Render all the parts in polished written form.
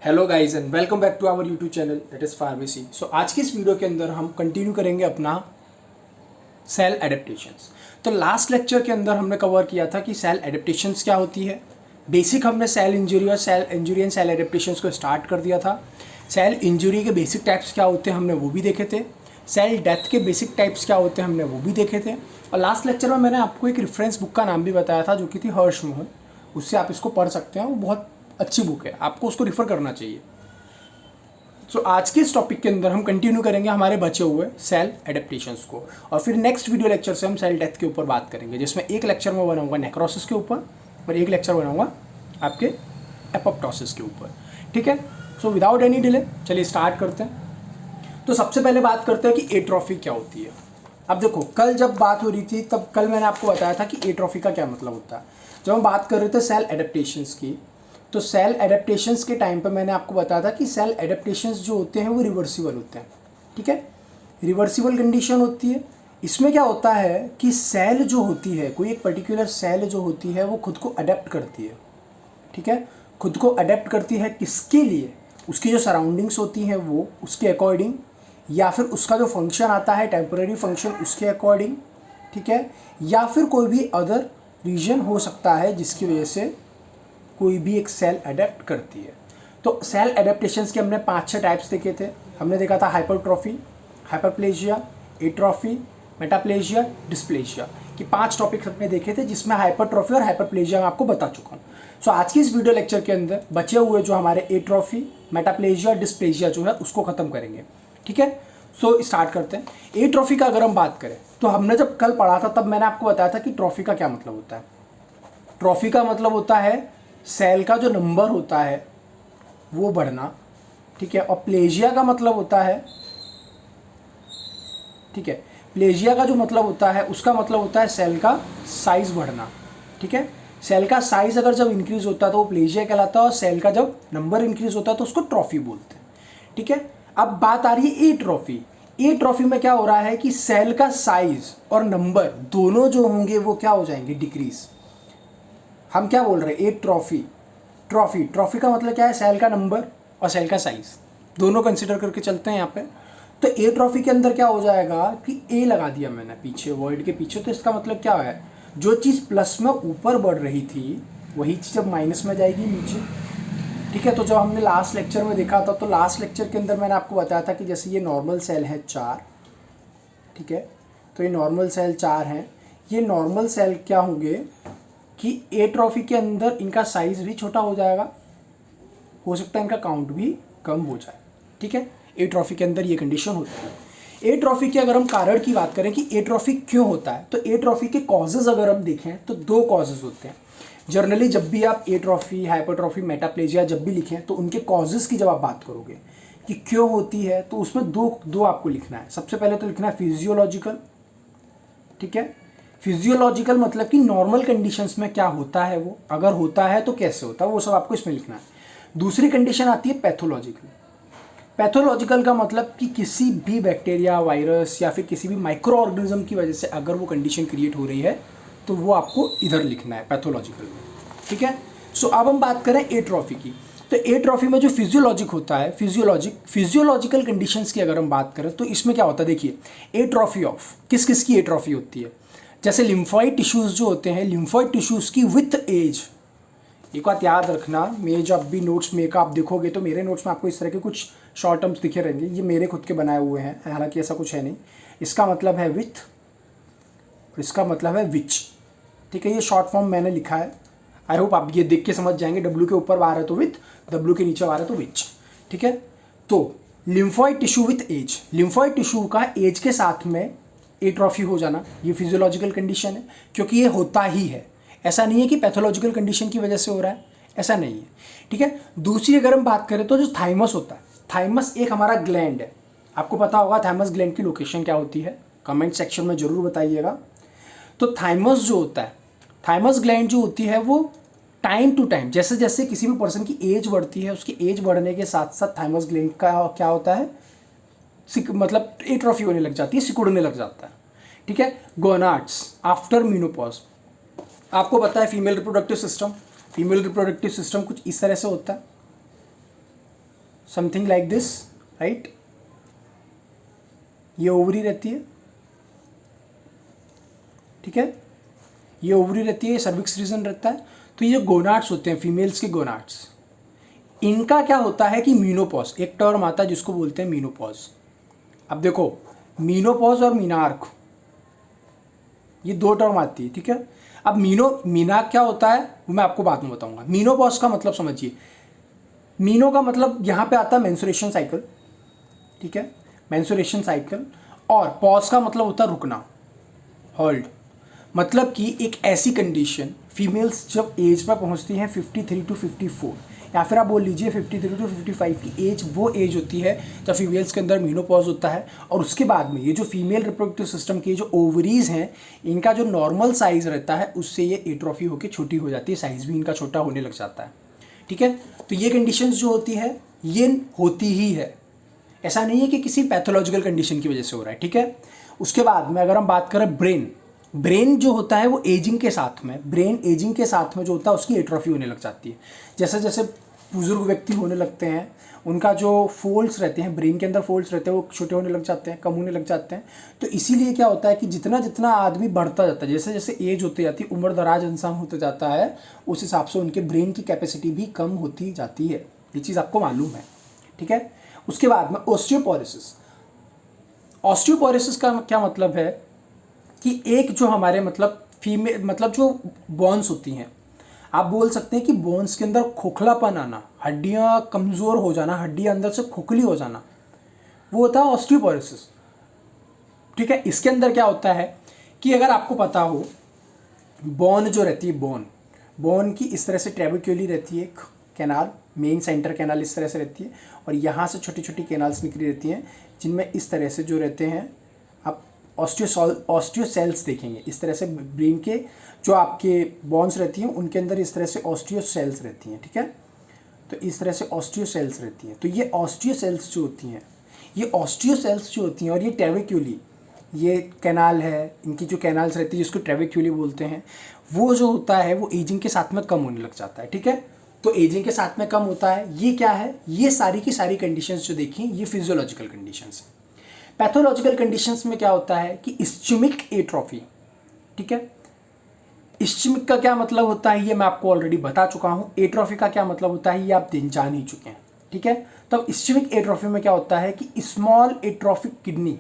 Hello guys and welcome back to our YouTube channel that is pharmacy. So आज की इस video के अंदर हम कंटिन्यू करेंगे अपना सेल एडेप्टेशंस। तो लास्ट लेक्चर के अंदर हमने कवर किया था कि सेल एडेप्टेशंस क्या होती है। बेसिक हमने सेल इंजरी और cell injury and cell adaptations को स्टार्ट कर दिया था। सेल इंजरी के बेसिक टाइप्स क्या होते हैं हमने वो भी देखे थे। सेल डेथ के बेसिक टाइप्स क्या होते हैं हमने वो भी देखे थे। और लास्ट लेक्चर में मैंने आपको एक रेफरेंस बुक का नाम भी बताया था जो कि थी हर्ष मोहन। उससे आप इसको पढ़ सकते हैं, वो बहुत अच्छी बुक है, आपको उसको रिफ़र करना चाहिए। सो आज के इस टॉपिक के अंदर हम कंटिन्यू करेंगे हमारे बचे हुए सेल एडेप्टेशंस को, और फिर नेक्स्ट वीडियो लेक्चर से हम सेल डेथ के ऊपर बात करेंगे, जिसमें एक लेक्चर में बनाऊंगा नेक्रोसिस के ऊपर और एक लेक्चर बनाऊंगा आपके एपोप्टोसिस के ऊपर। ठीक है, सो विदाउट एनी डिले चलिए स्टार्ट करते हैं। तो सबसे पहले बात करते हैं कि एट्रोफी क्या होती है। अब देखो, कल जब बात हो रही थी तब कल मैंने आपको बताया था कि एट्रोफी का क्या मतलब होता है। जब हम बात कर रहे थे सेल एडेप्टेशंस की, तो सेल एडेप्टेशंस के टाइम पे मैंने आपको बताया था कि सेल एडेप्टेशंस जो होते हैं वो रिवर्सिबल होते हैं। ठीक है, रिवर्सिबल कंडीशन होती है। इसमें क्या होता है कि सेल जो होती है, कोई एक पर्टिकुलर सेल जो होती है वो खुद को अडेप्ट करती है। ठीक है, खुद को अडेप्ट करती है किसके लिए? उसकी जो सराउंडिंग्स होती हैं वो उसके अकॉर्डिंग, या फिर उसका जो फंक्शन आता है टेम्पररी फंक्शन उसके अकॉर्डिंग। ठीक है, या फिर कोई भी अदर रीजन हो सकता है जिसकी वजह से कोई भी एक सेल अडेप्ट करती है। तो सेल एडेप्टेशंस के हमने 5-6 टाइप्स देखे थे। हमने देखा था hypertrophy, hyperplasia, atrophy, metaplasia, dysplasia, कि 5 टॉपिक्स हमने देखे थे, जिसमें हाइपरट्रॉफी और हाइपरप्लेजिया मैं आपको बता चुका हूँ। सो आज की इस वीडियो लेक्चर के अंदर बचे हुए जो हमारे एट्रॉफी, मेटाप्लेजिया, डिस्प्लेजिया जो है उसको ख़त्म करेंगे। ठीक है, सो स्टार्ट करते हैं। एट्रॉफी का अगर हम बात करें तो हमने जब कल पढ़ा था तब मैंने आपको बताया था कि ट्रॉफी का क्या मतलब होता है। ट्रॉफी का मतलब होता है सेल का जो नंबर होता है वो बढ़ना। ठीक है, और प्लेजिया का मतलब होता है, ठीक है, प्लेजिया का जो मतलब होता है उसका मतलब होता है सेल का साइज बढ़ना। ठीक है, सेल का साइज अगर जब इंक्रीज होता है तो वो प्लेजिया कहलाता है, और सेल का जब नंबर इंक्रीज होता है तो उसको ट्रॉफी बोलते हैं। ठीक है, अब बात आ रही है एट्रॉफी। एट्रॉफी में क्या हो रहा है कि सेल का साइज और नंबर दोनों जो होंगे वो क्या हो जाएंगे? डिक्रीज। हम क्या बोल रहे हैं? एट्रॉफी। ट्रॉफी का मतलब क्या है? सेल का नंबर और सेल का साइज दोनों कंसिडर करके चलते हैं यहाँ पे। तो एट्रॉफी के अंदर क्या हो जाएगा कि ए लगा दिया मैंने पीछे, वर्ड के पीछे, तो इसका मतलब क्या है? जो चीज़ प्लस में ऊपर बढ़ रही थी वही चीज़ अब माइनस में जाएगी नीचे। ठीक है, तो जब हमने लास्ट लेक्चर में देखा था तो लास्ट लेक्चर के अंदर मैंने आपको बताया था कि जैसे ये नॉर्मल सेल है 4। ठीक है, तो ये नॉर्मल सेल 4 हैं। ये नॉर्मल सेल क्या होंगे कि एट्रॉफी के अंदर इनका साइज भी छोटा हो जाएगा, हो सकता है इनका काउंट भी कम हो जाए। ठीक है, एट्रॉफी के अंदर ये कंडीशन होती है। एट्रॉफी के अगर हम कारण की बात करें कि एट्रॉफी क्यों होता है, तो एट्रॉफी के कॉजेज अगर हम देखें तो 2 कॉजेज होते हैं। जनरली जब भी आप एट्रॉफी, हाइपरट्रॉफी, मेटाप्लेजिया जब भी लिखें तो उनके कॉजेज की जब आप बात करोगे कि क्यों होती है, तो उसमें दो आपको लिखना है। सबसे पहले तो लिखना है फिजियोलॉजिकल। ठीक है, फिजियोलॉजिकल मतलब कि नॉर्मल कंडीशंस में क्या होता है, वो अगर होता है तो कैसे होता है, वो सब आपको इसमें लिखना है। दूसरी कंडीशन आती है पैथोलॉजिकल। पैथोलॉजिकल का मतलब कि किसी भी बैक्टीरिया, वायरस या फिर किसी भी माइक्रो ऑर्गेनिज्म की वजह से अगर वो कंडीशन क्रिएट हो रही है तो वो आपको इधर लिखना है पैथोलॉजिकल में। ठीक है, सो अब हम बात करें एट्रॉफी की। तो एट्रॉफी में जो फिजियोलॉजिक होता है, फिजियोलॉजिकल कंडीशंस की अगर हम बात करें तो इसमें क्या होता है, देखिए, एट्रॉफी ऑफ किस किस की एट्रॉफी होती है। जैसे लिम्फॉइड टिश्यूज़ जो होते हैं, लिम्फॉइड टिश्यूज़ की विथ एज। एक बात याद रखना, मैं जब भी नोट्स में का आप देखोगे तो मेरे नोट्स में आपको इस तरह के कुछ शॉर्ट टर्म्स दिखे रहेंगे, ये मेरे खुद के बनाए हुए हैं, हालांकि ऐसा कुछ है नहीं। इसका मतलब है विथ और इसका मतलब है विच। ठीक है, ये शॉर्ट फॉर्म मैंने लिखा है, आई होप आप ये देख के समझ जाएंगे। डब्ल्यू के ऊपर आ रहा है तो विथ, डब्ल्यू के नीचे आ रहा है तो विच। ठीक है, तो lymphoid tissue with age, lymphoid tissue का एज के साथ में एट्रॉफी हो जाना, ये फिजियोलॉजिकल कंडीशन है, क्योंकि ये होता ही है। ऐसा नहीं है कि पैथोलॉजिकल कंडीशन की वजह से हो रहा है, ऐसा नहीं है। ठीक है, दूसरी अगर हम बात करें तो जो थाइमस होता है, थाइमस एक हमारा ग्लैंड है। आपको पता होगा थाइमस ग्लैंड की लोकेशन क्या होती है, कमेंट सेक्शन में जरूर बताइएगा। तो थाइमस जो होता है, थाइमस ग्लैंड जो होती है वो टाइम टू टाइम, जैसे जैसे किसी भी पर्सन की एज बढ़ती है, उसकी एज बढ़ने के साथ साथ थाइमस ग्लैंड का क्या होता है, मतलब एट्रॉफी होने लग जाती है, सिकुड़ने लग जाता है। ठीक है, गोनाड्स आफ्टर मीनोपॉज, आपको पता है फीमेल रिप्रोडक्टिव सिस्टम कुछ इस तरह से होता है। Something like this, right. ये ओवरी रहती है, ठीक है, ये ओवरी रहती है, सर्विक्स रीजन रहता है। तो ये गोनाड्स होते हैं, फीमेल्स के गोनाड्स, इनका क्या होता है कि मीनोपॉज, एक टर्म आता है जिसको बोलते हैं मीनोपॉज। अब देखो, मीनोपॉज और मीनार्क, ये दो टर्म आती है, ठीक है। अब मीनार्क क्या होता है वो मैं आपको बाद में बताऊंगा। मीनोपॉज का मतलब समझिए, मीनो का मतलब यहाँ पे आता है मेंस्ट्रुएशन साइकिल, ठीक है, मेंस्ट्रुएशन साइकिल। और पॉज का मतलब होता है रुकना, होल्ड। मतलब कि एक ऐसी कंडीशन, फीमेल्स जब एज पर पहुँचती हैं 53 to 54, या फिर आप बोल लीजिए 53 to 55 की एज, वो एज होती है जब फीमेल्स के अंदर मीनोपॉज होता है। और उसके बाद में ये जो फीमेल रिप्रोडक्टिव सिस्टम की जो ओवरीज हैं, इनका जो नॉर्मल साइज़ रहता है उससे ये एट्रोफी होकर छोटी हो जाती है, साइज़ भी इनका छोटा होने लग जाता है, ठीक है। तो ये कंडीशंस जो होती है ये होती ही है, ऐसा नहीं है कि किसी पैथोलॉजिकल कंडीशन की वजह से हो रहा है, ठीक है। उसके बाद में अगर हम बात करें ब्रेन जो होता है वो एजिंग के साथ में, ब्रेन एजिंग के साथ में जो होता है उसकी एट्रोफी होने लग जाती है। जैसे जैसे बुजुर्ग व्यक्ति होने लगते हैं, उनका जो फोल्ड्स रहते हैं, ब्रेन के अंदर फोल्ड्स रहते हैं, वो छोटे होने लग जाते हैं, कम होने लग जाते हैं। तो इसीलिए क्या होता है कि जितना जितना आदमी बढ़ता जाता है, जैसे जैसे एज होती जाती है, उम्र दराज इंसान होता जाता है, उस हिसाब से उनके ब्रेन की कैपेसिटी भी कम होती जाती है। ये चीज़ आपको मालूम है, ठीक है। उसके बाद में ऑस्टियोपोरोसिस। ऑस्टियोपोरोसिस का क्या मतलब है कि एक जो हमारे मतलब जो बोन्स होती हैं, आप बोल सकते हैं कि बोन्स के अंदर खोखलापन आना, हड्डियां कमज़ोर हो जाना, हड्डियां अंदर से खोखली हो जाना, वो होता है ऑस्टियोपोरोसिस, ठीक है। इसके अंदर क्या होता है कि अगर आपको पता हो, बोन जो रहती है, बोन की इस तरह से ट्रेबेक्युली रहती है, एक कैनाल, मेन सेंटर कैनाल इस तरह से रहती है, और यहाँ से छोटी छोटी कैनाल्स निकली रहती हैं, जिनमें इस तरह से जो रहते हैं, आप ऑस्टियोसेल्स देखेंगे, इस तरह से ब्रेन के जो आपके बोन्स रहती हैं उनके अंदर इस तरह से ऑस्टियोसेल्स रहती हैं, ठीक है। तो इस तरह से ऑस्टियोसेल्स रहती हैं। तो ये ऑस्टियोसेल्स जो होती हैं, ये ऑस्टियोसेल्स जो होती हैं, और ये ट्रेबेक्युली, ये कैनाल है, इनकी जो कैनाल्स रहती है जिसको ट्रेबेक्युली बोलते हैं, वो जो होता है वो एजिंग के साथ में कम होने लग जाता है, ठीक है। तो एजिंग के साथ में कम होता है, ये क्या है, ये सारी की सारी कंडीशंस जो देखी ये फिजियोलॉजिकल कंडीशंस हैं। पैथोलॉजिकल कंडीशंस में क्या होता है कि इस्चेमिक एट्रोफी, ठीक है। इस्चेमिक का क्या मतलब होता है ये मैं आपको ऑलरेडी बता चुका हूँ। एट्रोफी का क्या मतलब होता है ये आप जान ही चुके हैं, ठीक है। तब इस्चेमिक एट्रोफी में क्या होता है कि स्मॉल एट्रोफिक किडनी,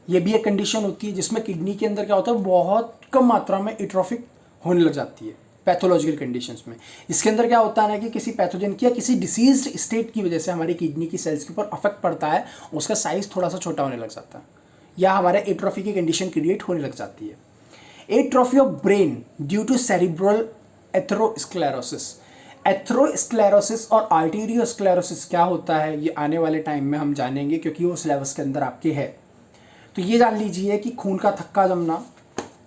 ये भी एक कंडीशन होती है जिसमें किडनी के अंदर क्या होता है, बहुत कम मात्रा में एट्रोफिक होने लग जाती है पैथोलॉजिकल कंडीशंस में। इसके अंदर क्या होता है ना कि किसी पैथोजन की या किसी डिसीज्ड स्टेट की वजह से हमारी किडनी की सेल्स के ऊपर अफेक्ट पड़ता है, उसका साइज थोड़ा सा छोटा होने लग जाता है, या हमारे एट्रोफी की कंडीशन क्रिएट होने लग जाती है। Atrophy of brain due to cerebral atherosclerosis. Atherosclerosis और आर्टेरियोस्क्लेरोसिस क्या होता है ये आने वाले टाइम में हम जानेंगे, क्योंकि वो सिलेबस के अंदर आपके है। तो ये जान लीजिए कि खून का थक्का जमना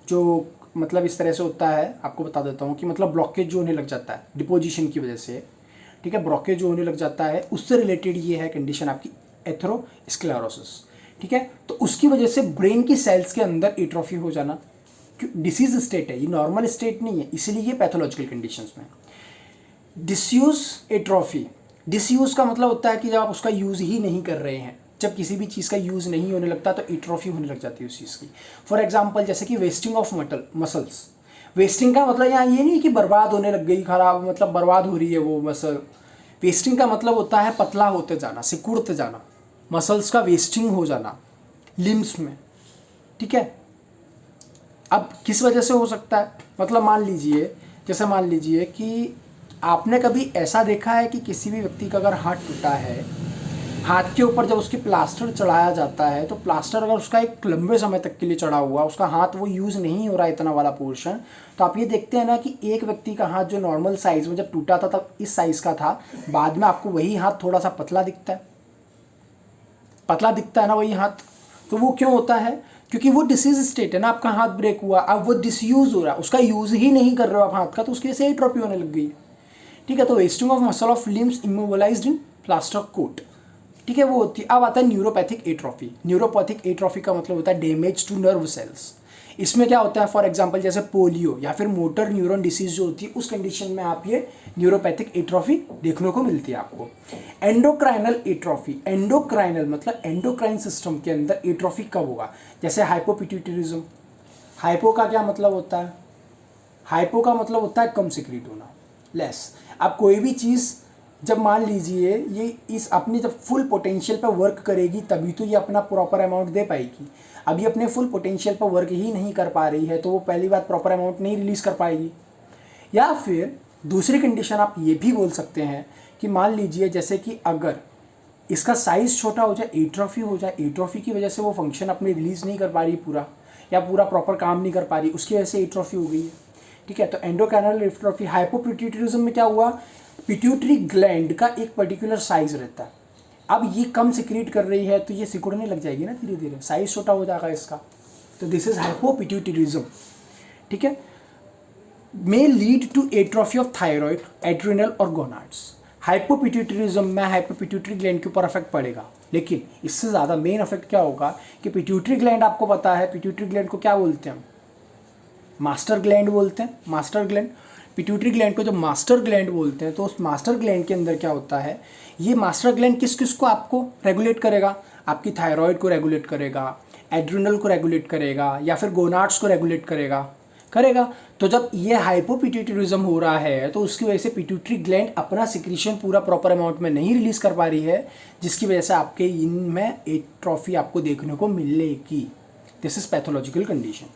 जो मतलब इस तरह से होता है, आपको बता देता हूँ कि मतलब ब्लॉकेज जो होने लग जाता है डिपोजिशन की वजह से, ठीक है, ब्लॉकेज जो होने लग जाता है, उससे रिलेटेड ये है कंडीशन आपकी एथेरोस्क्लेरोसिस, ठीक है। तो उसकी वजह से ब्रेन की सेल्स के अंदर एट्रोफी हो जाना, डिसीज स्टेट है ये, नॉर्मल स्टेट नहीं है, इसीलिए ये पैथोलॉजिकल कंडीशंस में। डिसयूज एट्रोफी, डिसयूज का मतलब होता है कि जब आप उसका यूज़ ही नहीं कर रहे हैं, जब किसी भी चीज़ का यूज़ नहीं होने लगता तो एट्रोफी होने लग जाती है उस चीज़ की। फॉर एग्जांपल जैसे कि वेस्टिंग ऑफ मसल्स। वेस्टिंग का मतलब यहाँ ये नहीं कि बर्बाद होने लग गई, खराब मतलब बर्बाद हो रही है वो मसल। वेस्टिंग का मतलब होता है पतला होते जाना, सिकुड़ते जाना, मसल्स का वेस्टिंग हो जाना लिम्स में, ठीक है। अब किस वजह से हो सकता है, मतलब मान लीजिए कि आपने कभी ऐसा देखा है कि किसी भी व्यक्ति का अगर हाथ टूटा है, हाथ के ऊपर जब उसके प्लास्टर चढ़ाया जाता है, तो प्लास्टर अगर उसका एक लंबे समय तक के लिए चढ़ा हुआ, उसका हाथ वो यूज़ नहीं हो रहा है इतना वाला पोर्शन, तो आप ये देखते हैं ना कि एक व्यक्ति का हाथ जो नॉर्मल साइज़ में जब टूटा था तब इस साइज़ का था, बाद में आपको वही हाथ थोड़ा सा पतला दिखता है ना वही हाथ। तो वो क्यों होता है, क्योंकि वो डिसीज स्टेट है ना, आपका हाथ ब्रेक हुआ, अब वो डिसयूज़ हो रहा है, उसका यूज़ ही नहीं कर रहे हो आप हाथ का, तो उसकी वजह से एट्रोफी होने लग गई, ठीक है। तो wasting of muscle of limbs immobilised in plaster coat, ठीक है, वो होती है। अब आता है न्यूरोपैथिक एट्रोफी। न्यूरोपैथिक एट्रोफी का मतलब होता है डैमेज टू नर्व सेल्स। इसमें क्या होता है, फॉर एग्जांपल जैसे पोलियो या फिर मोटर न्यूरॉन डिसीज जो होती है, उस कंडीशन में आप ये न्यूरोपैथिक एट्रोफी देखने को मिलती है आपको। एंडोक्राइनल एट्रोफी, एंडोक्राइनल मतलब एंडोक्राइन सिस्टम के अंदर एट्रोफी कब होगा, जैसे हाइपोपिट्यूटरिज्म। हाइपो का क्या मतलब होता है, हाइपो का मतलब होता है कम सिक्रीट होना, लेस। अब कोई भी चीज़ जब मान लीजिए ये इस अपनी जब फुल पोटेंशियल पर वर्क करेगी तभी तो ये अपना प्रॉपर अमाउंट दे पाएगी। अब ये अपने फुल पोटेंशियल पर वर्क ही नहीं कर पा रही है तो वो पहली बात प्रॉपर अमाउंट नहीं रिलीज़ कर पाएगी। या फिर दूसरी कंडीशन आप ये भी बोल सकते हैं कि मान लीजिए जैसे कि अगर इसका साइज़ छोटा हो जाए, एट्रोफी हो जाए, एट्रोफी की वजह से वो फंक्शन अपने रिलीज़ नहीं कर पा रही पूरा, या पूरा प्रॉपर काम नहीं कर पा रही, उसकी वजह से एट्रोफी हो गई है। ठीक है, तो एंडोक्राइनल एट्रोफी। हाइपोपिट्यूटरिज्म में क्या हुआ, पिट्यूटरी ग्लैंड का एक पर्टिकुलर साइज रहता है, अब ये कम सिक्रीट कर रही है तो ये सिकुड़ने लग जाएगी ना धीरे धीरे, साइज छोटा हो जाएगा इसका, तो दिस इज हाइपोपिट्यूटरिज्म। ठीक है, may lead to atrophy of thyroid, adrenal और गोनाड्स। हाइपोपिट्यूटरिज्म में हाइपोपिट्यूटरी ग्लैंड के ऊपर इफेक्ट पड़ेगा, लेकिन इससे ज़्यादा मेन इफेक्ट क्या होगा कि पिट्यूटरी ग्लैंड, आपको पता है पिट्यूटरी ग्लैंड को क्या बोलते हैं हम, मास्टर ग्लैंड बोलते हैं, मास्टर ग्लैंड। पिट्यूटरी ग्लैंड को जब मास्टर ग्लैंड बोलते हैं तो उस मास्टर ग्लैंड के अंदर क्या होता है, ये मास्टर ग्लैंड किस किस को आपको रेगुलेट करेगा, आपकी थायराइड को रेगुलेट करेगा, एड्रिनल को रेगुलेट करेगा, या फिर गोनाड्स को रेगुलेट करेगा। तो जब ये हाइपोपिट्यूटरिज्म हो रहा है तो उसकी वजह से पिट्यूटरी ग्लैंड अपना सिक्रीशन पूरा प्रॉपर अमाउंट में नहीं रिलीज कर पा रही है, जिसकी वजह से आपके इनमें एट्रोफी आपको देखने को मिलेगी। This is pathological condition.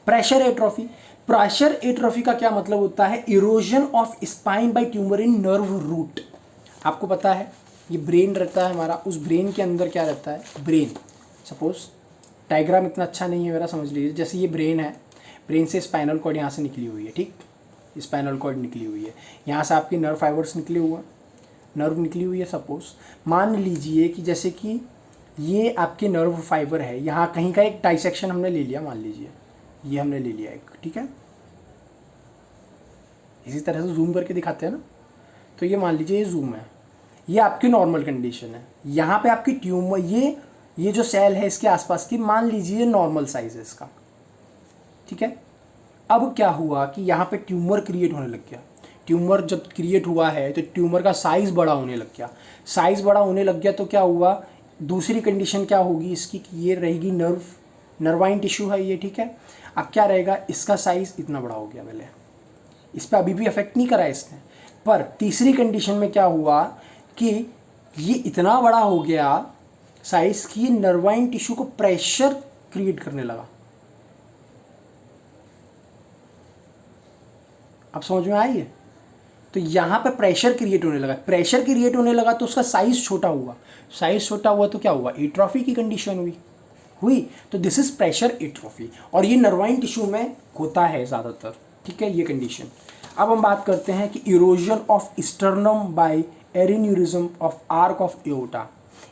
Pressure atrophy, pressure atrophy का क्या मतलब होता है, erosion of spine by tumour in nerve root. आपको पता है ये ब्रेन रहता है हमारा, उस ब्रेन के अंदर क्या रहता है, ब्रेन, सपोज डायग्राम इतना अच्छा नहीं है मेरा, समझ लीजिए जैसे ये ब्रेन है, ब्रेन से स्पाइनल कॉर्ड यहाँ से निकली हुई है, ठीक, स्पाइनल कॉर्ड निकली हुई है, यहाँ से आपकी नर्व फाइबर्स निकले हुए हैं, नर्व निकली हुई है। सपोज मान लीजिए कि जैसे कि ये आपके नर्व फाइबर है, यहाँ कहीं का एक डाइसेक्शन हमने ले लिया, मान लीजिए ये हमने ले लिया एक, ठीक है, इसी तरह से जूम करके दिखाते हैं ना, तो ये मान लीजिए ये जूम है, ये आपकी नॉर्मल कंडीशन है, यहाँ पे आपकी ट्यूमर, ये जो सेल है इसके आसपास की, मान लीजिए नॉर्मल साइज है इसका, ठीक है। अब क्या हुआ कि यहाँ पे ट्यूमर क्रिएट होने लग गया, ट्यूमर जब क्रिएट हुआ है तो ट्यूमर का साइज़ बड़ा होने लग गया, साइज़ बड़ा होने लग गया तो क्या हुआ, दूसरी कंडीशन क्या होगी इसकी कि ये रहेगी नर्वाइन टिश्यू है ये, ठीक है। अब क्या रहेगा, इसका साइज़ इतना बड़ा हो गया, पहले इस पर अभी भी अफेक्ट नहीं करा इसने, पर तीसरी कंडीशन में क्या हुआ कि ये इतना बड़ा हो गया साइज़ कि नर्वाइन टिश्यू को प्रेशर क्रिएट करने लगा। अब समझ में आई है, तो यहाँ पे प्रेशर क्रिएट होने लगा, प्रेशर क्रिएट होने लगा तो उसका साइज़ छोटा हुआ, साइज़ छोटा हुआ तो क्या हुआ, एट्रोफी की कंडीशन हुई। तो दिस इज प्रेशर एट्रोफी, और ये नर्वाइन टिश्यू में होता है ज़्यादातर, ठीक है, ये कंडीशन। अब हम बात करते हैं कि erosion of sternum by aneurysm of arch of aorta,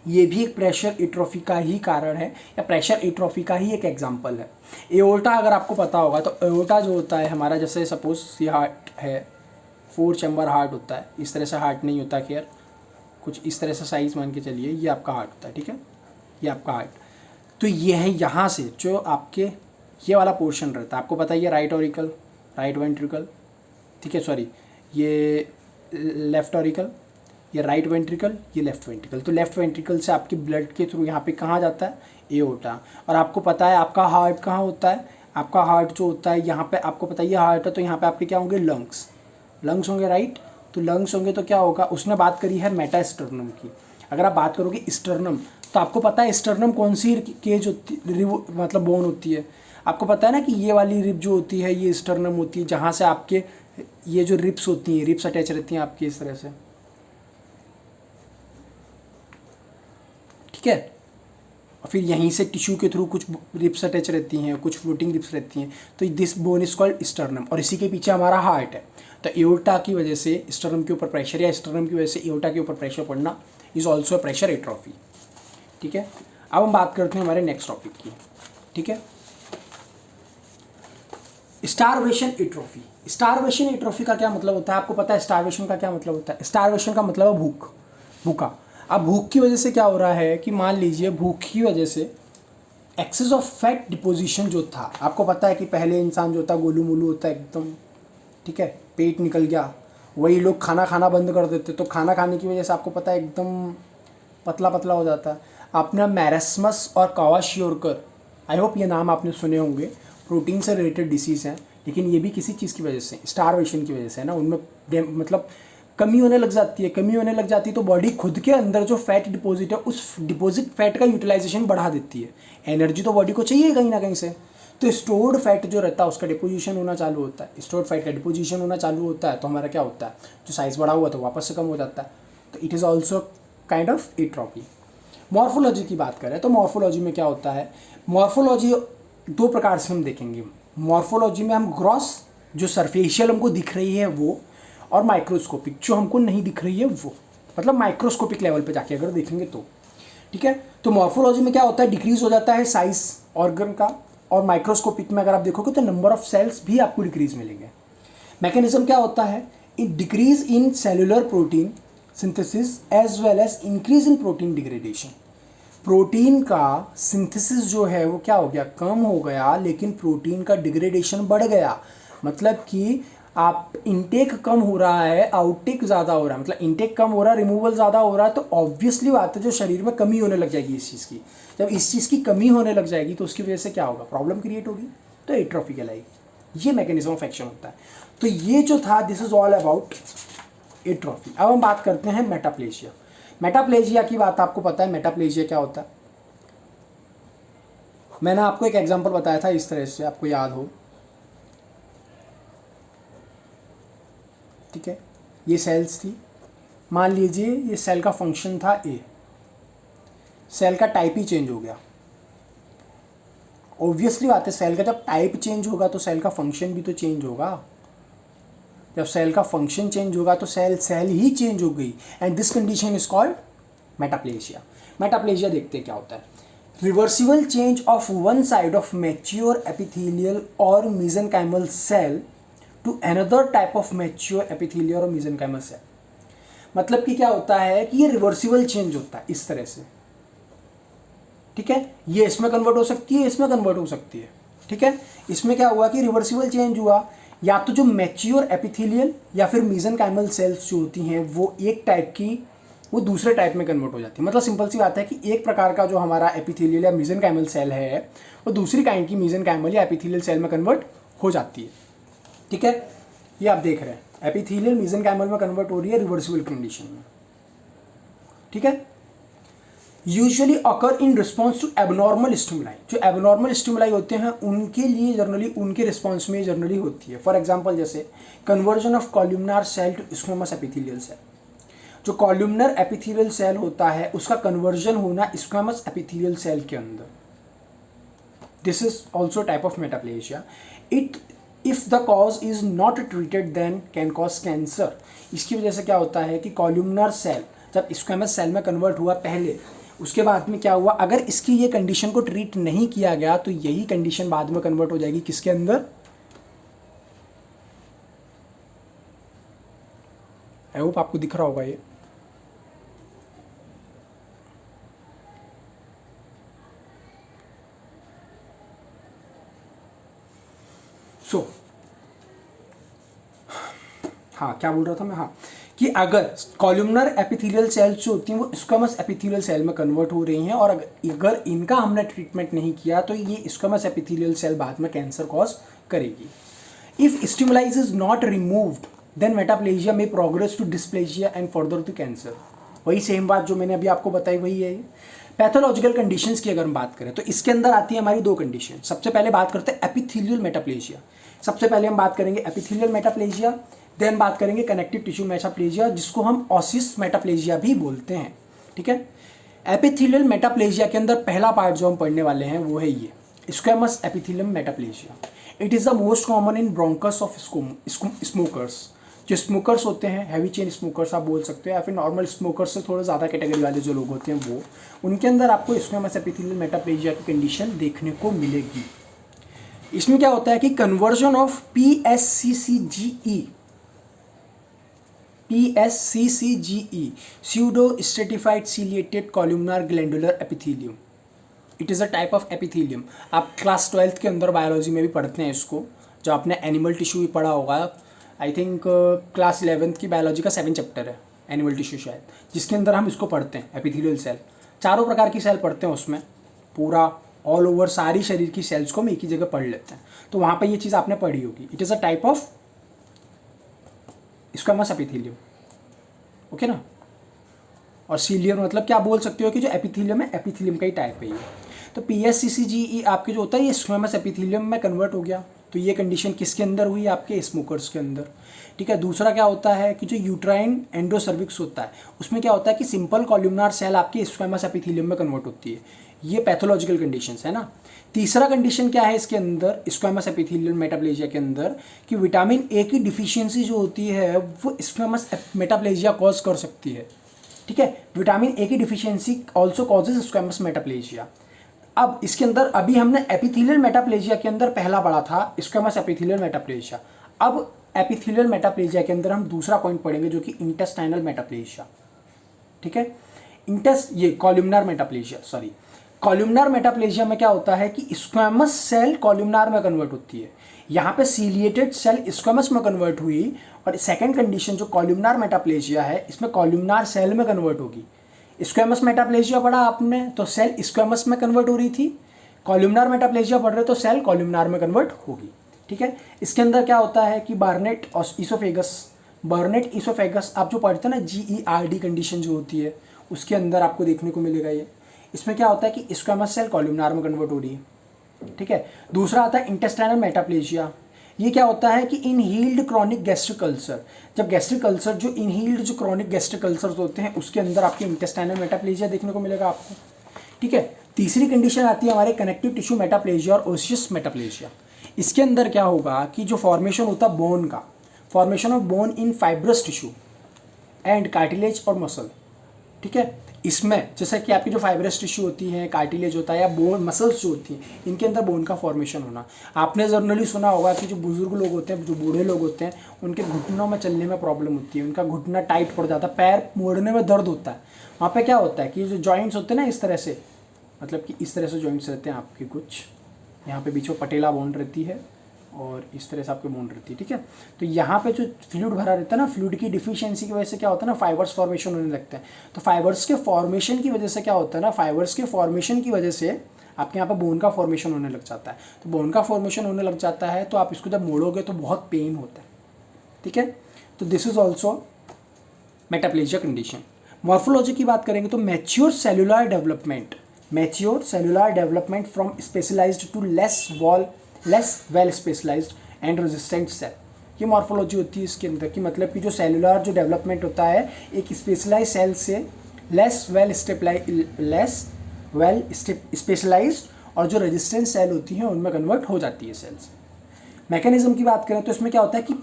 ये भी एक प्रेशर एट्रोफी का ही कारण है, या प्रेशर एट्रोफी का ही एक एग्जाम्पल है। एओर्टा अगर आपको पता होगा तो एओर्टा जो होता है हमारा, जैसे सपोज ये हार्ट है, 4 चैम्बर हार्ट होता है, इस तरह से हार्ट नहीं होता, खैर कुछ इस तरह से साइज़ मान के चलिए, ये आपका हार्ट होता है, ठीक है, ये आपका हार्ट। तो ये है यहाँ से जो आपके ये वाला पोर्शन रहता है, आपको पता है ये राइट ऑरिकल, राइट वेंट्रिकल, ठीक है, सॉरी ये लेफ्ट ऑरिकल, ये राइट वेंट्रिकल, ये लेफ्ट वेंट्रिकल। तो लेफ्ट वेंट्रिकल से आपके ब्लड के थ्रू यहाँ पे कहाँ जाता है, एओर्टा। और आपको पता है आपका हार्ट कहाँ होता है, आपका हार्ट जो होता है यहाँ पे, आपको पता है ये हार्ट है तो यहाँ पे आपके क्या होंगे, लंग्स होंगे, राइट। तो लंग्स होंगे तो क्या होगा, उसने बात करी है मेटास्टर्नम की। अगर आप बात करोगे स्टर्नम, तो आपको पता है स्टर्नम कौन सी केज होती, रिब मतलब बोन होती है, आपको पता है ना कि ये वाली रिब जो होती है ये स्टर्नम होती है, जहाँ से आपके ये जो रिब्स होती हैं, रिब्स अटैच रहती हैं आपकी इस तरह से, ठीक है। और फिर यहीं से टिश्यू के थ्रू कुछ रिब्स अटैच रहती हैं, कुछ फ्लोटिंग रिब्स रहती हैं, तो this bone is called sternum, और इसी के पीछे हमारा हार्ट है। तो एओर्टा की वजह से स्टर्नम के ऊपर प्रेशर, या स्टर्नम की वजह से एओर्टा के ऊपर प्रेशर पड़ना इज ऑल्सो प्रेशर एट्रोफी, ठीक है। अब हम बात करते हैं हमारे नेक्स्ट टॉपिक की, ठीक है, स्टारवेशन एट्रोफी। स्टारवेशन एट्रोफी का क्या मतलब होता है, आपको पता है स्टारवेशन का क्या मतलब होता है, स्टारवेशन का मतलब है भूखा। अब भूख की वजह से क्या हो रहा है कि मान लीजिए भूख की वजह से एक्सेस ऑफ फैट डिपोजिशन जो था, आपको पता है कि पहले इंसान जो था गोलू मोलू होता है एकदम, ठीक है, पेट निकल गया, वही लोग खाना खाना बंद कर देते, तो खाना खाने की वजह से आपको पता है एकदम पतला पतला हो जाता है। आपने मैरस्मस और कावाशियोरकर, आई होप ये नाम आपने सुने होंगे, प्रोटीन से रिलेटेड डिसीज़ हैं, लेकिन ये भी किसी चीज़ की वजह से, स्टारवेशन की वजह से है ना, उनमें मतलब कमी होने लग जाती है। कमी होने लग जाती है तो बॉडी खुद के अंदर जो फैट डिपॉजिट है उस डिपॉजिट फैट का यूटिलाइजेशन बढ़ा देती है। एनर्जी तो बॉडी को चाहिए कहीं ना कहीं से, तो स्टोर्ड फैट जो रहता है उसका डिपोजिशन होना चालू होता है। स्टोर्ड फैट का डिपोजिशन होना चालू होता है तो हमारा क्या होता है, जो साइज़ बढ़ा हुआ तो वापस से कम हो जाता है। तो it is also kind of atrophy. Morphology की बात करें तो मॉर्फोलॉजी में क्या होता है, मॉर्फोलॉजी दो प्रकार से हम देखेंगे। मॉर्फोलॉजी में हम ग्रॉस जो सरफेशियल हमको दिख रही है वो, और माइक्रोस्कोपिक जो हमको नहीं दिख रही है वो, मतलब माइक्रोस्कोपिक लेवल पे जाके अगर देखेंगे तो, ठीक है। तो मॉर्फोलॉजी में क्या होता है, डिक्रीज हो जाता है साइज ऑर्गन का, और माइक्रोस्कोपिक में अगर आप देखोगे तो नंबर ऑफ सेल्स भी आपको डिक्रीज मिलेंगे। मैकेनिज्म क्या होता है, in decrease in cellular protein synthesis as well as increase in protein degradation. Protein का सिंथेसिस जो है वो क्या हो गया, कम हो गया, लेकिन प्रोटीन का डिग्रेडेशन बढ़ गया। मतलब कि आप इनटेक कम हो रहा है, आउटटेक ज़्यादा हो रहा है, मतलब इनटेक कम हो रहा है, रिमूवल ज़्यादा हो रहा है, तो ऑब्वियसली बात है जो शरीर में कमी होने लग जाएगी इस चीज़ की। जब इस चीज़ की कमी होने लग जाएगी तो उसकी वजह से क्या होगा, प्रॉब्लम क्रिएट होगी, तो एट्रोफी कहलाएगी। ये मैकेनिज्म ऑफ एक्शन होता है। तो ये जो था, this is all about atrophy. अब हम बात करते हैं मेटाप्लेजिया। मेटाप्लेजिया की बात आपको पता है, मेटाप्लेजिया क्या होता है। मैंने आपको एक एग्जांपल बताया था इस तरह से, आपको याद हो, ठीक है। ये सेल्स थी, मान लीजिए ये सेल का फंक्शन था ए, सेल का टाइप ही चेंज हो गया। ऑब्वियसली बात है, सेल का जब टाइप चेंज होगा तो सेल का फंक्शन भी तो चेंज होगा। जब सेल का फंक्शन चेंज होगा तो सेल ही चेंज हो गई, and this condition is called metaplasia. Metaplasia देखते हैं क्या होता है, reversible change of one side of mature epithelial और mesenchymal cell to another type of mature epithelial और मेसेनकाइमल सेल। मतलब कि क्या होता है कि ये रिवर्सिबल चेंज होता है इस तरह से, ठीक है। ये इसमें कन्वर्ट हो सकती है, इसमें कन्वर्ट हो सकती है, ठीक है। इसमें क्या हुआ कि रिवर्सिबल चेंज हुआ, या तो जो मैच्योर एपिथेलियल या फिर मेसेनकाइमल सेल्स जो होती हैं वो एक टाइप की वो दूसरे टाइप में कन्वर्ट हो जाती है। मतलब सिंपल सी बात है कि एक प्रकार का जो हमारा एपिथेलियल या मेसेनकाइमल सेल है वो दूसरी काइंड की मेसेनकाइमल या एपिथेलियल सेल में कन्वर्ट हो जाती है, ठीक है। ये आप देख रहे हैं, एपिथेलियल मेसेनकाइमल में कन्वर्ट हो रही है रिवर्सिबल कंडीशन में, ठीक है। Usually occur in response to abnormal stimuli. जो एबनॉर्मल स्टिमुलाई होते हैं उनके लिए जनरली, उनके रिस्पॉन्स में जनरली होती है। फॉर एग्जांपल जैसे conversion of columnar cell to squamous epithelial cell. जो कॉल्यूमनर एपिथेलियल सेल होता है उसका कन्वर्जन होना स्क्वेमस एपिथेलियल सेल के अंदर, this is also type of metaplasia. It if the cause is not treated then can cause cancer. इसकी वजह से क्या होता है कि कॉल्यूमनर सेल जब स्क्वेमस सेल में कन्वर्ट हुआ पहले, उसके बाद में क्या हुआ, अगर इसकी ये कंडीशन को ट्रीट नहीं किया गया तो यही कंडीशन बाद में कन्वर्ट हो जाएगी किसके अंदर, आई होप आपको दिख रहा होगा ये। सो हाँ, क्या बोल रहा था मैं, हाँ, कि अगर कॉल्यूमनर एपिथेलियल सेल्स जो होती हैं वो स्क्वेमस एपिथेलियल सेल में कन्वर्ट हो रही हैं और अगर इनका हमने ट्रीटमेंट नहीं किया तो ये स्क्वेमस एपिथेलियल सेल बाद में कैंसर कॉज करेगी। If stimulus is not removed then metaplasia में progress to dysplasia and further to cancer. वही सेम बात जो मैंने अभी आपको बताई वही है। पैथोलॉजिकल कंडीशंस की अगर हम बात करें तो इसके अंदर आती है हमारी दो कंडीशन। सबसे पहले बात करते हैं एपिथेलियल मेटाप्लेजिया। सबसे पहले हम बात करेंगे एपिथेलियल मेटाप्लेजिया, देन बात करेंगे कनेक्टिव टिश्यू मेटाप्लेजिया जिसको हम ऑसिस मेटाप्लेजिया भी बोलते हैं, ठीक है। एपिथेलियल मेटाप्लेजिया के अंदर पहला पार्ट जो हम पढ़ने वाले हैं वो है ये squamous epithelium metaplasia. It is the most common in bronchus of smokers. जो स्मोकर्स होते हैं, हैवी चेन स्मोकर्स आप बोल सकते हो, या फिर नॉर्मल स्मोकर्स से थोड़े ज़्यादा कैटेगरी वाले जो लोग होते हैं वो, उनके अंदर आपको स्क्वेमस एपिथेलियल मेटाप्लेजिया की कंडीशन देखने को मिलेगी। इसमें क्या होता है कि conversion of PSCCGE pseudo stratified ciliated columnar glandular epithelium, it is a type of epithelium. आप क्लास 12th के अंदर बायोलॉजी में भी पढ़ते हैं इसको, जो आपने एनिमल टिश्यू भी पढ़ा होगा। आई थिंक क्लास 11th की बायोलॉजी का 7 चैप्टर है एनिमल टिश्यू शायद, जिसके अंदर हम इसको पढ़ते हैं एपिथेलियल सेल। चारों प्रकार की सेल पढ़ते हैं उसमें, पूरा ऑल ओवर सारी शरीर की सेल्स को हम एक ही जगह पढ़ लेते हैं। तो वहाँ पर ये चीज़ आपने पढ़ी होगी। It is a type of squamous epithelium, okay ना। और सीलियर मतलब क्या बोल सकते हो कि जो एपिथेलियम है, एपिथेलियम का ही टाइप है ये। तो PSCCGE आपके जो होता है ये स्क्वेमस एपिथेलियम में कन्वर्ट हो गया। तो ये कंडीशन किसके अंदर हुई? आपके स्मोकर्स के अंदर, ठीक है। दूसरा क्या होता है कि जो यूट्राइन एंडोसर्विक्स होता है उसमें क्या होता है कि सिंपल कॉलमनार सेल आपके स्क्वेमस एपिथेलियम में कन्वर्ट होती है। ये पैथोलॉजिकल कंडीशंस है ना। तीसरा कंडीशन क्या है इसके अंदर स्क्वेमस एपिथेलियल मेटाप्लेजिया के अंदर, कि विटामिन ए की डिफिशियंसी जो होती है वो स्क्वेमस मेटाप्लेजिया कॉज कर सकती है, ठीक है। विटामिन ए की deficiency also causes squamous metaplasia. अब इसके अंदर अभी हमने एपिथेलियल मेटाप्लेजिया के अंदर पहला पढ़ा था स्क्वेमस एपिथेलियल मेटाप्लेजिया। अब एपिथेलियल मेटाप्लेजिया के अंदर हम दूसरा पॉइंट पढ़ेंगे जो कि इंटेस्टाइनल मेटाप्लेजिया, ठीक है। ये columnar metaplasia, sorry columnar metaplasia में क्या होता है कि स्क्वेमस सेल कॉलमनार में कन्वर्ट होती है। यहाँ पे सीलिएटेड सेल स्क्वेमस में कन्वर्ट हुई, और सेकंड कंडीशन जो कॉलमनार मेटाप्लेजिया है इसमें कॉलमनार सेल में कन्वर्ट होगी। स्क्वेमस मेटाप्लेजिया पढ़ा आपने तो सेल स्क्वेमस में कन्वर्ट हो रही थी, कॉलमनार मेटाप्लेजिया पढ़ रहे तो सेल कॉलमनार में कन्वर्ट होगी, ठीक है। इसके अंदर क्या होता है कि बार्नेट और बर्नेट ईसोफेगस आप जो पढ़ते हैं ना, GERD कंडीशन जो होती है उसके अंदर आपको देखने को मिलेगा ये। इसमें क्या होता है कि स्क्वेमस सेल कॉलमनार में कन्वर्ट हो रही है, ठीक है। दूसरा आता है इंटेस्टाइनल मेटाप्लेजिया। ये क्या होता है कि इनहील्ड क्रॉनिक गैस्ट्रिक अल्सर, जब गैस्ट्रिक अल्सर जो इनहील्ड जो क्रॉनिक गैस्ट्रिक अल्सर्स होते हैं उसके अंदर आपके इंटेस्टाइनल मेटाप्लेजिया देखने को मिलेगा आपको, ठीक है। तीसरी कंडीशन आती है हमारे कनेक्टिव टिश्यू मेटाप्लेजिया और ओसियस मेटाप्लेजिया। इसके अंदर क्या होगा कि जो फॉर्मेशन होता है बोन का, formation of bone in fibrous tissue and cartilage और मसल, ठीक है। इसमें जैसे कि आपकी जो फाइब्रस टिश्यू होती है, कार्टिलेज होता है या बोन मसल्स जो होती हैं, इनके अंदर बोन का फॉर्मेशन होना। आपने जनरली सुना होगा कि जो बुजुर्ग लोग होते हैं, जो बूढ़े लोग होते हैं, उनके घुटनों में चलने में प्रॉब्लम होती है, उनका घुटना टाइट पड़ जाता है, पैर मोड़ने में दर्द होता है। वहाँ पे क्या होता है कि जो जॉइंट्स होते हैं ना इस तरह से, मतलब कि इस तरह से जॉइंट्स रहते हैं आपके, कुछ यहाँ पे बीच में पटेला बोन रहती है और इस तरह से आपके बोन रहती है, ठीक है। तो यहाँ पे जो फ्लूइड भरा रहता है ना, फ्लूइड की डिफिशियंसी की वजह से क्या होता है ना, फाइबर्स फॉर्मेशन होने लगते हैं। तो फाइबर्स के फॉर्मेशन की वजह से क्या होता है ना, फाइबर्स के फॉर्मेशन की वजह से आपके यहाँ पे बोन का फॉर्मेशन होने लग जाता है। तो बोन का फॉर्मेशन होने लग जाता है तो आप इसको जब मोड़ोगे तो बहुत पेन होता है, ठीक है। तो this is also metaplasia condition. Morphology की बात करेंगे तो mature cellular development from specialised to less well specialised and resistant cell. ये मॉर्फोलॉजी होती है इसके अंदर, की मतलब कि जो सेलुलर जो डेवलपमेंट होता है एक स्पेशलाइज सेल से लेस वेल स्पेशलाइज्ड और जो रेजिस्टेंट सेल होती हैं उनमें कन्वर्ट हो जाती है सेल्स। मैकेनिज्म की बात करें तो इसमें क्या होता है कि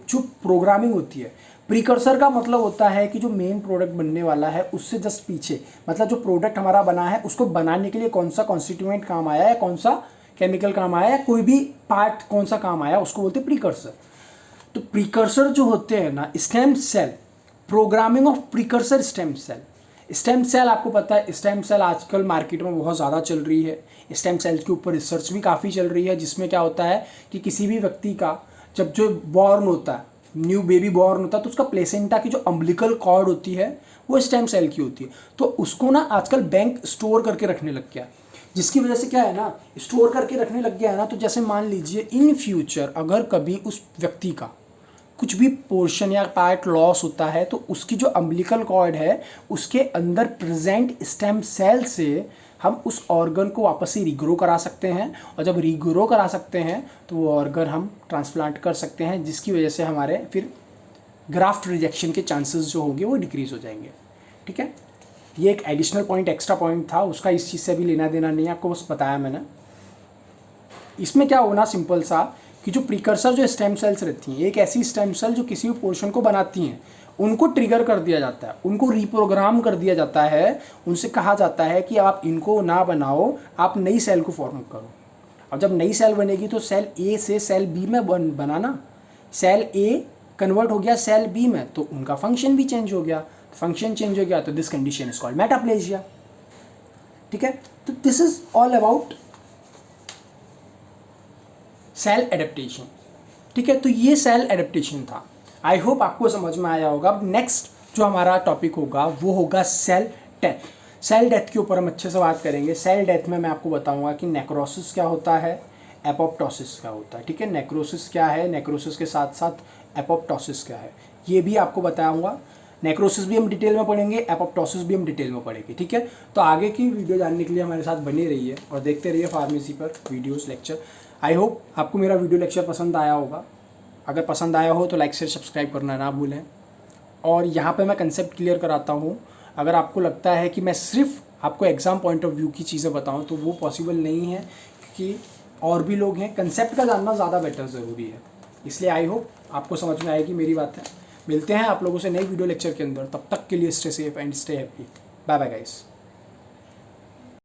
जो प्रोग्रामिंग होती है, प्रीकर्सर का मतलब होता है कि जो मेन प्रोडक्ट बनने वाला है उससे जस्ट पीछे, मतलब जो प्रोडक्ट हमारा बना है उसको बनाने के लिए कौन सा कॉन्स्टिट्यूएंट काम आया है, कौन सा केमिकल काम आया है, कोई भी पार्ट कौन सा काम आया, उसको बोलते हैं प्रीकर्सर। तो प्रीकर्सर जो होते हैं ना, stem cell, programming of precursor stem cell आपको पता है, स्टेम सेल आजकल मार्केट में बहुत ज़्यादा चल रही है। स्टेम सेल्स के ऊपर रिसर्च भी काफ़ी चल रही है, जिसमें क्या होता है कि किसी भी व्यक्ति का जब जो बॉर्न होता है, न्यू बेबी बॉर्न होता है, तो उसका प्लेसेंटा की जो अम्बिलिकल कॉर्ड होती है वो स्टेम सेल की होती है। तो उसको ना आजकल बैंक स्टोर करके रखने लग गया, जिसकी वजह से क्या है ना, स्टोर करके रखने लग गया है ना। तो जैसे मान लीजिए इन फ्यूचर अगर कभी उस व्यक्ति का कुछ भी पोर्शन या पार्ट लॉस होता है तो उसकी जो अम्बिलिकल कॉर्ड है उसके अंदर प्रेजेंट स्टेम सेल से हम उस ऑर्गन को वापस से रीग्रो करा सकते हैं, और जब रीग्रो करा सकते हैं तो वो ऑर्गन हम ट्रांसप्लांट कर सकते हैं, जिसकी वजह से हमारे फिर ग्राफ्ट रिजेक्शन के चांसेस जो होंगे वो डिक्रीज हो जाएंगे, ठीक है। ये एक एडिशनल पॉइंट, एक्स्ट्रा पॉइंट था, उसका इस चीज़ से भी लेना देना नहीं है, आपको बस बताया मैंने। इसमें क्या होना सिंपल सा कि जो प्रीकर्सर जो स्टेम सेल्स रहती हैं, एक ऐसी स्टेम सेल जो किसी भी पोर्शन को बनाती हैं, उनको ट्रिगर कर दिया जाता है, उनको रीप्रोग्राम कर दिया जाता है, उनसे कहा जाता है कि आप इनको ना बनाओ, आप नई सेल को फॉर्म करो। अब जब नई सेल बनेगी तो सेल ए से सेल बी में बनाना, सेल ए कन्वर्ट हो गया सेल बी में तो उनका फंक्शन भी चेंज हो गया, फंक्शन चेंज हो गया तो this condition is called metaplasia, ठीक ठीक है। तो this is all about cell adaptation, ठीक है। तो ये सेल एडेप्टेशन था, आई होप आपको समझ में आया होगा। अब नेक्स्ट जो हमारा टॉपिक होगा वो होगा सेल डेथ। सेल डेथ के ऊपर हम अच्छे से बात करेंगे। सेल डेथ में मैं आपको बताऊंगा कि नेक्रोसिस क्या होता है, एपोप्टोसिस क्या होता है, ठीक है। नेक्रोसिस क्या है, नेक्रोसिस के साथ साथ एपोप्टोसिस क्या है, ये भी आपको बताऊंगा। नेक्रोसिस भी हम डिटेल में पढ़ेंगे, एपोप्टोसिस भी हम डिटेल में पढ़ेंगे, ठीक है। तो आगे की वीडियो जानने के लिए हमारे साथ बने रहिए और देखते रहिए फार्मेसी पर वीडियोस, लेक्चर। आई होप आपको मेरा वीडियो लेक्चर पसंद आया होगा। अगर पसंद आया हो तो लाइक शेयर सब्सक्राइब करना ना भूलें। और यहाँ पे मैं कंसेप्ट क्लियर कराता हूँ। अगर आपको लगता है कि मैं सिर्फ आपको एग्ज़ाम पॉइंट ऑफ व्यू की चीज़ें बताऊँ तो वो पॉसिबल नहीं है, क्योंकि और भी लोग हैं। कंसेप्ट का जानना ज़्यादा बेटर ज़रूरी है। इसलिए आई होप आपको समझ में आएगी मेरी बातें। मिलते हैं आप लोगों से नई वीडियो लेक्चर के अंदर। तब तक के लिए stay safe and stay happy. Bye bye guys.